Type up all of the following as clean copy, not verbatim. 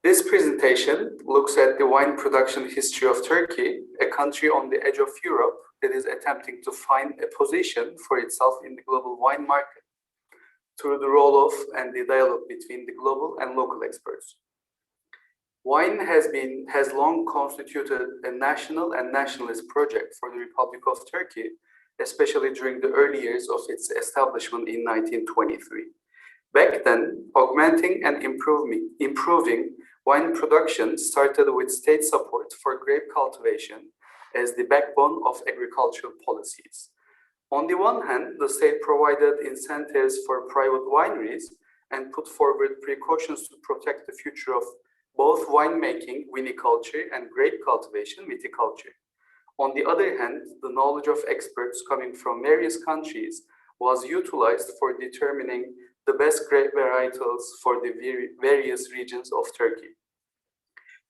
This presentation looks at the wine production history of Turkey, a country on the edge of Europe that is attempting to find a position for itself in the global wine market through the role of and the dialogue between the global and local experts. Wine has long constituted a national and nationalist project for the Republic of Turkey, especially during the early years of its establishment in 1923. Back then, augmenting and improving wine production started with state support for grape cultivation as the backbone of agricultural policies. On the one hand, the state provided incentives for private wineries and put forward precautions to protect the future of both winemaking, viniculture, and grape cultivation, viticulture. On the other hand, the knowledge of experts coming from various countries was utilized for determining the best grape varietals for the various regions of Turkey.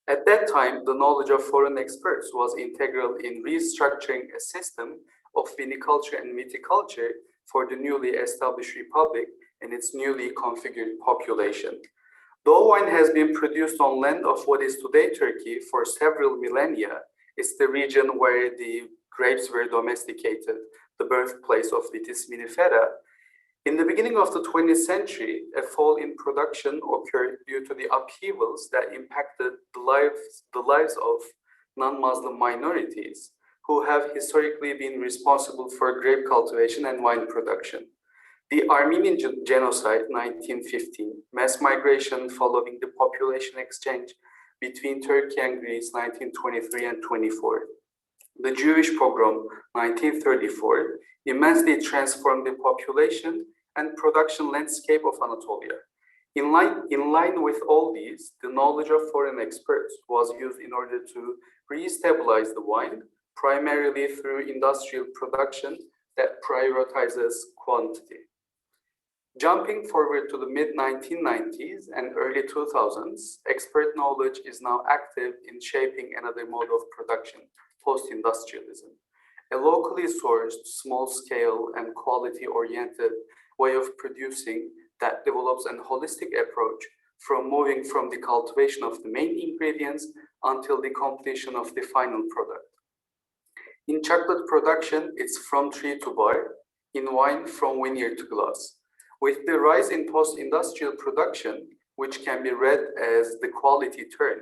At that time, the knowledge of foreign experts was integral in restructuring a system of viniculture and viticulture for the newly established republic and its newly configured population. Though wine has been produced on land of what is today Turkey for several millennia, it's the region where the grapes were domesticated, the birthplace of Vitis vinifera. In the beginning of the 20th century, a fall in production occurred due to the upheavals that impacted the lives of non-Muslim minorities who have historically been responsible for grape cultivation and wine production. The Armenian Genocide, 1915, mass migration following the population exchange between Turkey and Greece, 1923 and 24. The Jewish pogrom, 1934, immensely transformed the population and production landscape of Anatolia. In line with all these, the knowledge of foreign experts was used in order to re-stabilize the wine, primarily through industrial production that prioritizes quantity. Jumping forward to the mid-1990s and early 2000s, expert knowledge is now active in shaping another mode of production, post-industrialism. A locally sourced, small-scale, and quality-oriented way of producing that develops a holistic approach from moving from the cultivation of the main ingredients until the completion of the final product. In chocolate production, it's from tree to bar. In wine, from vineyard to glass. With the rise in post-industrial production, which can be read as the quality turn,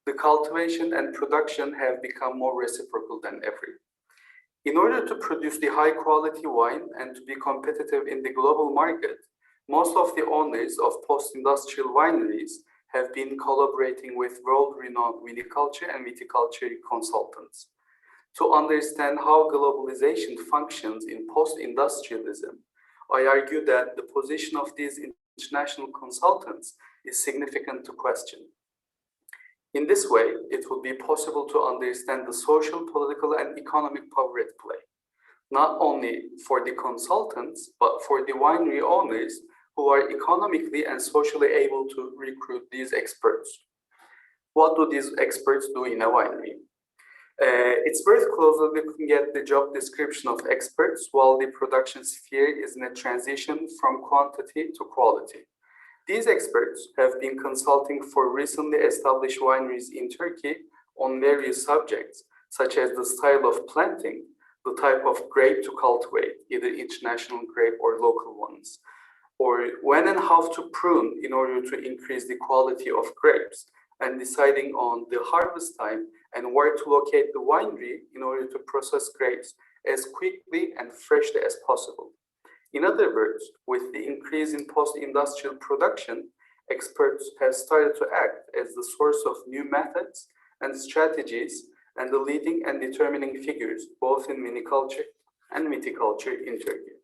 the cultivation and production have become more reciprocal than ever. In order to produce the high-quality wine and to be competitive in the global market, most of the owners of post-industrial wineries have been collaborating with world-renowned viniculture and viticulture consultants. To understand how globalization functions in post-industrialism, I argue that the position of these international consultants is significant to question. In this way, it would be possible to understand the social, political, and economic power at play, not only for the consultants, but for the winery owners who are economically and socially able to recruit these experts. What do these experts do in a winery? It's worth closely looking at the job description of experts while the production sphere is in a transition from quantity to quality. These experts have been consulting for recently established wineries in Turkey on various subjects, such as the style of planting, the type of grape to cultivate, either international grape or local ones, or when and how to prune in order to increase the quality of grapes, and deciding on the harvest time and where to locate the winery in order to process grapes as quickly and freshly as possible. In other words, with the increase in post-industrial production, experts have started to act as the source of new methods and strategies and the leading and determining figures both in viniculture and viticulture in Turkey.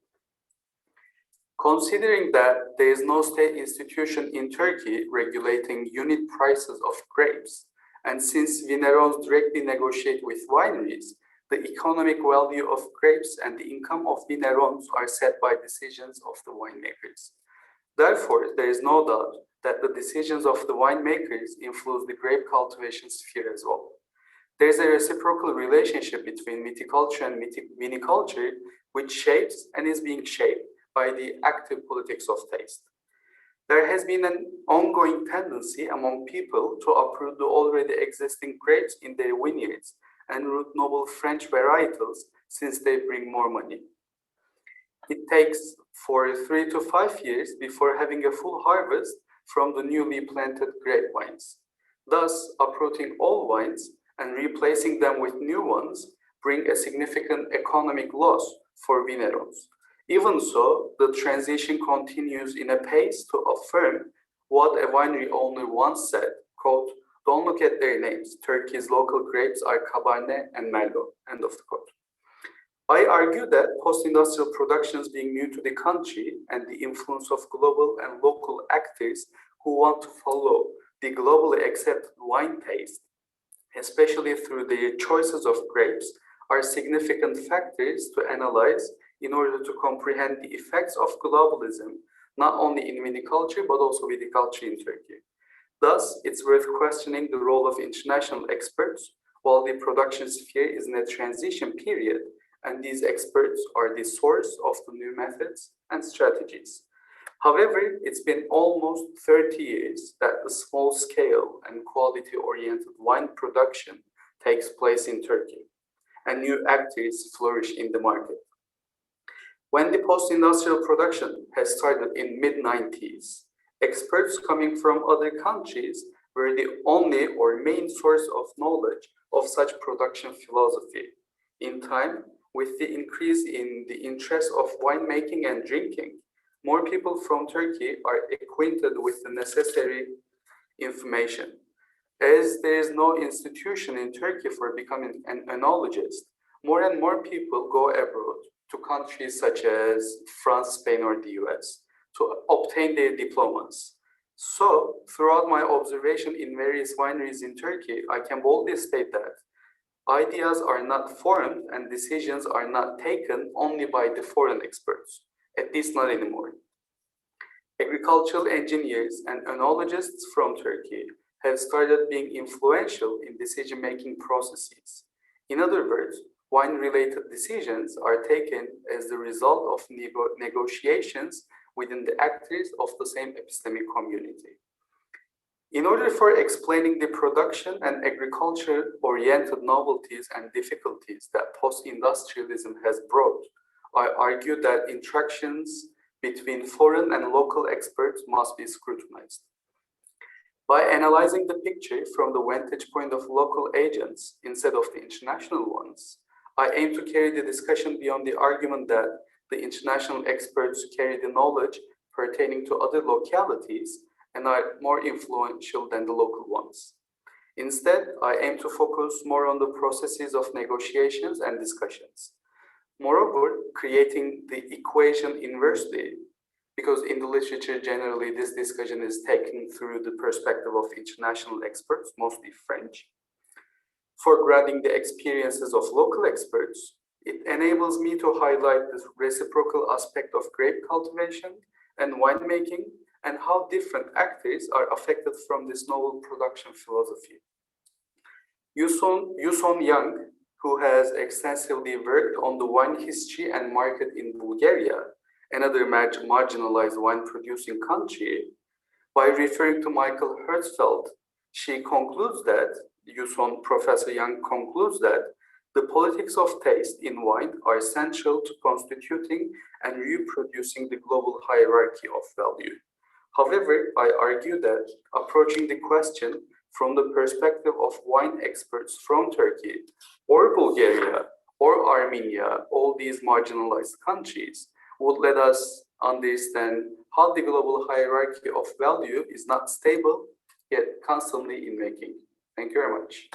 Considering that there is no state institution in Turkey regulating unit prices of grapes, and since vinerons directly negotiate with wineries, the economic value of grapes and the income of vinerons are set by decisions of the winemakers. Therefore, there is no doubt that the decisions of the winemakers influence the grape cultivation sphere as well. There is a reciprocal relationship between viticulture and viniculture, which shapes and is being shaped by the active politics of taste. There has been an ongoing tendency among people to uproot the already existing grapes in their vineyards and root noble French varietals since they bring more money. It takes for 3 to 5 years before having a full harvest from the newly planted grapevines. Thus, uprooting old vines and replacing them with new ones bring a significant economic loss for vineros. Even so, the transition continues in a pace to affirm what a winery owner once said, quote, "Don't look at their names. Turkey's local grapes are Cabernet and Merlot," end of the quote. I argue that post-industrial productions being new to the country and the influence of global and local actors who want to follow the globally accepted wine taste, especially through their choices of grapes, are significant factors to analyze in order to comprehend the effects of globalism, not only in viticulture, but also viticulture in Turkey. Thus, it's worth questioning the role of international experts while the production sphere is in a transition period, and these experts are the source of the new methods and strategies. However, it's been almost 30 years that the small-scale and quality-oriented wine production takes place in Turkey, and new actors flourish in the market. When the post-industrial production has started in mid-90s, experts coming from other countries were the only or main source of knowledge of such production philosophy. In time, with the increase in the interest of winemaking and drinking, more people from Turkey are acquainted with the necessary information. As there is no institution in Turkey for becoming an enologist, more and more people go abroad to countries such as France, Spain, or the US to obtain their diplomas. So, throughout my observation in various wineries in Turkey, I can boldly state that ideas are not formed and decisions are not taken only by the foreign experts, at least not anymore. Agricultural engineers and enologists from Turkey have started being influential in decision-making processes. In other words, wine-related decisions are taken as the result of negotiations within the actors of the same epistemic community. In order for explaining the production and agriculture-oriented novelties and difficulties that post-industrialism has brought, I argue that interactions between foreign and local experts must be scrutinized. By analyzing the picture from the vantage point of local agents instead of the international ones, I aim to carry the discussion beyond the argument that the international experts carry the knowledge pertaining to other localities and are more influential than the local ones. Instead, I aim to focus more on the processes of negotiations and discussions. Moreover, creating the equation inversely, because in the literature generally this discussion is taken through the perspective of international experts, mostly French. Foregrounding the experiences of local experts, it enables me to highlight the reciprocal aspect of grape cultivation and winemaking and how different actors are affected from this novel production philosophy. Yuson Yang, who has extensively worked on the wine history and market in Bulgaria, another marginalized wine-producing country, by referring to Michael Hertzfeld, she concludes that, Professor Yang concludes that the politics of taste in wine are essential to constituting and reproducing the global hierarchy of value. However, I argue that approaching the question from the perspective of wine experts from Turkey or Bulgaria or Armenia, all these marginalized countries, would let us understand how the global hierarchy of value is not stable, yet constantly in making. Thank you very much.